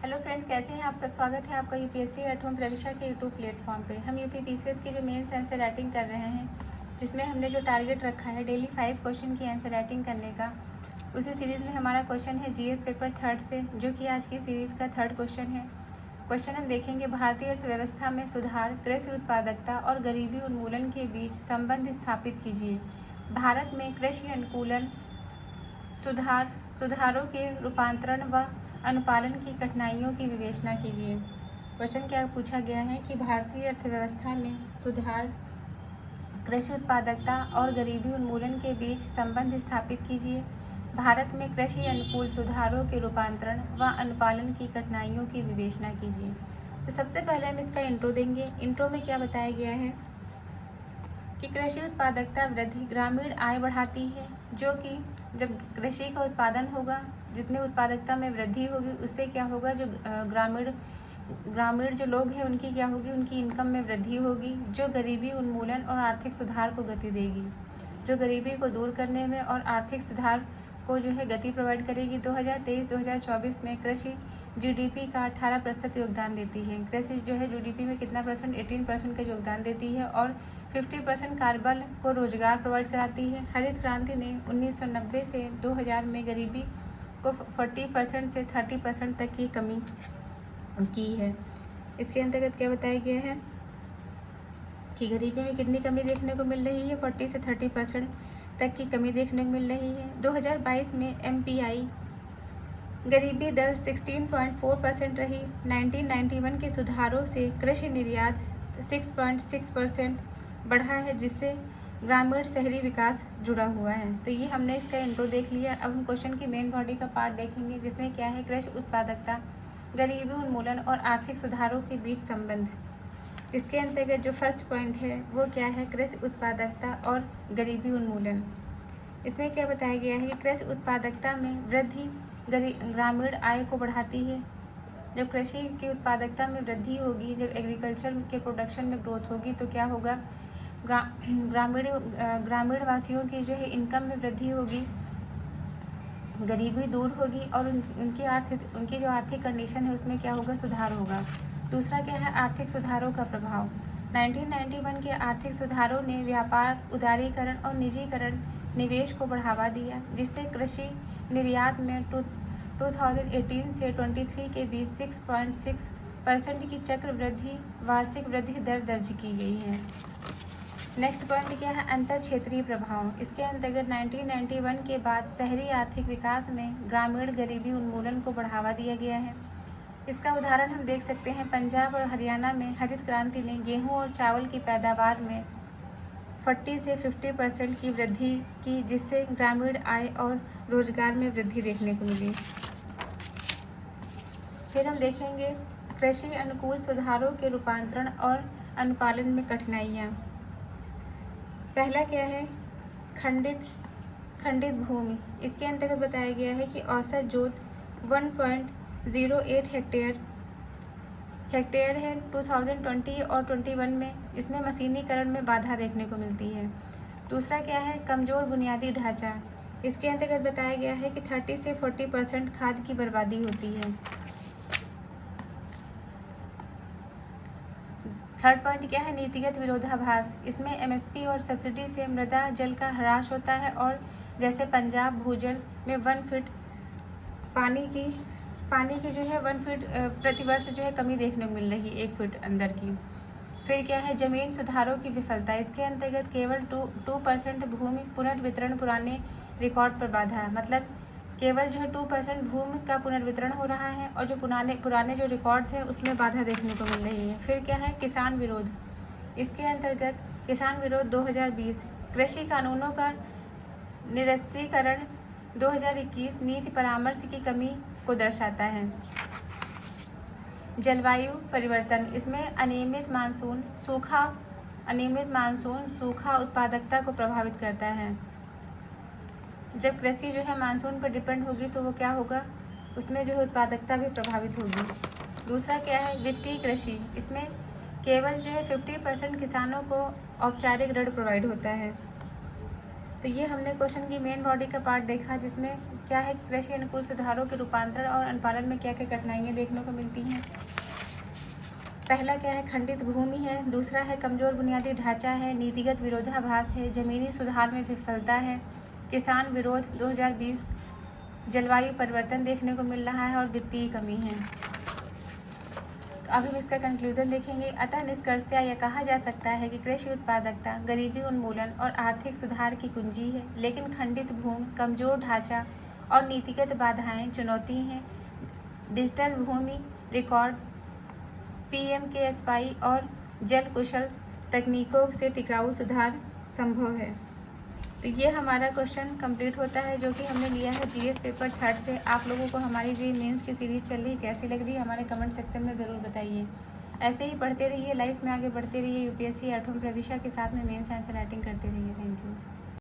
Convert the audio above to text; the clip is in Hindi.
हेलो फ्रेंड्स, कैसे हैं आप सब। स्वागत है आपका यूपीएससी एट होम प्रविशा के यूट्यूब प्लेटफॉर्म पे। हम यूपी पीसीएस की जो मेंस आंसर राइटिंग कर रहे हैं, जिसमें हमने जो टारगेट रखा है डेली 5 क्वेश्चन की आंसर राइटिंग करने का, उसी सीरीज़ में हमारा क्वेश्चन है जीएस पेपर थर्ड से, जो कि आज की सीरीज़ का थर्ड क्वेश्चन है। क्वेश्चन हम देखेंगे, भारतीय अर्थव्यवस्था में सुधार, कृषि उत्पादकता और गरीबी उन्मूलन के बीच संबंध स्थापित कीजिए। भारत में कृषि अनुकूलन सुधारों के रूपांतरण व अनुपालन की कठिनाइयों की विवेचना कीजिए। क्वेश्चन क्या पूछा गया है कि भारतीय अर्थव्यवस्था में सुधार, कृषि उत्पादकता और गरीबी उन्मूलन के बीच संबंध स्थापित कीजिए। भारत में कृषि अनुकूल सुधारों के रूपांतरण व अनुपालन की कठिनाइयों की विवेचना कीजिए। तो सबसे पहले हम इसका इंट्रो देंगे। इंट्रो में क्या बताया गया है कि कृषि उत्पादकता वृद्धि ग्रामीण आय बढ़ाती है, जो कि जब कृषि का उत्पादन होगा, जितने उत्पादकता में वृद्धि होगी, उससे क्या होगा, जो ग्रामीण जो लोग हैं उनकी क्या होगी, उनकी इनकम में वृद्धि होगी, जो गरीबी उन्मूलन और आर्थिक सुधार को गति देगी, जो गरीबी को दूर करने में और आर्थिक सुधार को जो है गति प्रोवाइड करेगी। 2023-2024 में कृषि जीडीपी का 18% योगदान देती है। कृषि जो है जीडीपी में कितना परसेंट, 18% का योगदान देती है और 50% कार्यबल को रोजगार प्रोवाइड कराती है। हरित क्रांति ने 1990 से 2000 में गरीबी को 40% से 30% तक की कमी की है। इसके अंतर्गत क्या बताया गया है कि गरीबी में कितनी कमी देखने को मिल रही है, 40 से 30% तक की कमी देखने को मिल रही है। 2022 में एमपीआई गरीबी दर 16.4% रही। 1991 के सुधारों से कृषि निर्यात 6.6% बढ़ा है, जिससे ग्रामीण शहरी विकास जुड़ा हुआ है। तो ये हमने इसका इंट्रो देख लिया। अब हम क्वेश्चन की मेन बॉडी का पार्ट देखेंगे, जिसमें क्या है, कृषि उत्पादकता, गरीबी उन्मूलन और आर्थिक सुधारों के बीच संबंध। इसके अंतर्गत जो फर्स्ट पॉइंट है वो क्या है, कृषि उत्पादकता और गरीबी उन्मूलन। इसमें क्या बताया गया है कि कृषि उत्पादकता में वृद्धि ग्रामीण आय को बढ़ाती है। जब कृषि की उत्पादकता में वृद्धि होगी, जब एग्रीकल्चर के प्रोडक्शन में ग्रोथ होगी, तो क्या होगा, ग्रामीण वासियों की जो है इनकम में वृद्धि होगी, गरीबी दूर होगी और उनकी जो आर्थिक कंडीशन है उसमें क्या होगा, सुधार होगा। दूसरा क्या है, आर्थिक सुधारों का प्रभाव। 1991 के आर्थिक सुधारों ने व्यापार, उदारीकरण और निजीकरण निवेश को बढ़ावा दिया, जिससे कृषि निर्यात में 2018 से 23 के बीच 6.6% की चक्र वृद्धि वार्षिक वृद्धि दर दर्ज की गई है। नेक्स्ट पॉइंट क्या है, अंतर क्षेत्रीय प्रभाव। इसके अंतर्गत 1991 के बाद शहरी आर्थिक विकास में ग्रामीण गरीबी उन्मूलन को बढ़ावा दिया गया है। इसका उदाहरण हम देख सकते हैं, पंजाब और हरियाणा में हरित क्रांति ने गेहूं और चावल की पैदावार में 40 से 50% की वृद्धि की, जिससे ग्रामीण आय और रोजगार में वृद्धि देखने को मिली। फिर हम देखेंगे कृषि अनुकूल सुधारों के रूपांतरण और अनुपालन में कठिनाइयाँ। पहला क्या है, खंडित भूमि। इसके अंतर्गत बताया गया है कि औसत जोत 1.08 हेक्टेयर है 2020 और 21 में। इसमें मशीनीकरण में बाधा देखने को मिलती है। दूसरा क्या है, कमजोर बुनियादी ढांचा। इसके अंतर्गत बताया गया है कि 30 से 40% खाद की बर्बादी होती है। थर्ड पॉइंट क्या है, नीतिगत विरोधाभास। इसमें एमएसपी और सब्सिडी से मृदा जल का ह्रास होता है, और जैसे पंजाब भूजल में 1 फीट पानी की जो है 1 फीट प्रतिवर्ष जो है कमी देखने को मिल रही है, 1 फीट अंदर की। फिर क्या है, जमीन सुधारों की विफलता। इसके अंतर्गत केवल 2% भूमि पुनर्वितरण पुराने रिकॉर्ड पर बाधा, मतलब केवल जो है 2% भूमि का पुनर्वितरण हो रहा है, और जो पुराने जो रिकॉर्ड्स हैं उसमें बाधा देखने को मिल रही है। फिर क्या है, किसान विरोध। इसके अंतर्गत किसान विरोध 2020 कृषि कानूनों का निरस्त्रीकरण 2021 नीति परामर्श की कमी को दर्शाता है। जलवायु परिवर्तन। इसमें अनियमित मानसून सूखा उत्पादकता को प्रभावित करता है। जब कृषि जो है मानसून पर डिपेंड होगी तो वो क्या होगा, उसमें जो है उत्पादकता भी प्रभावित होगी। दूसरा क्या है, वित्तीय कृषि। इसमें केवल जो है 50% किसानों को औपचारिक ऋण प्रोवाइड होता है। तो ये हमने क्वेश्चन की मेन बॉडी का पार्ट देखा, जिसमें क्या है कि कृषि अनुकूल सुधारों के रूपांतरण और अनुपालन में क्या क्या कठिनाइयाँ देखने को मिलती हैं। पहला क्या है, खंडित भूमि है। दूसरा है कमज़ोर बुनियादी ढांचा है, नीतिगत विरोधाभास है, ज़मीनी सुधार में विफलता है, किसान विरोध 2020, जलवायु परिवर्तन देखने को मिल रहा है और वित्तीय कमी है। तो अब हम इसका कंक्लूजन देखेंगे। अतः निष्कर्षतः यह कहा जा सकता है कि कृषि उत्पादकता गरीबी उन्मूलन और आर्थिक सुधार की कुंजी है, लेकिन खंडित भूमि, कमज़ोर ढांचा और नीतिगत बाधाएं चुनौती हैं। डिजिटल भूमि रिकॉर्ड, PMKSY और जल कुशल तकनीकों से टिकाऊ सुधार संभव है। तो ये हमारा क्वेश्चन कंप्लीट होता है, जो कि हमने लिया है GS पेपर 3rd से। आप लोगों को हमारी जो मेंस की सीरीज़ चल रही है कैसी लग रही है, हमारे कमेंट सेक्शन में ज़रूर बताइए। ऐसे ही पढ़ते रहिए, लाइफ में आगे बढ़ते रहिए, UPSC 8वीं प्रविष्टा के साथ में मेंस आंसर राइटिंग करते रहिए। Thank you.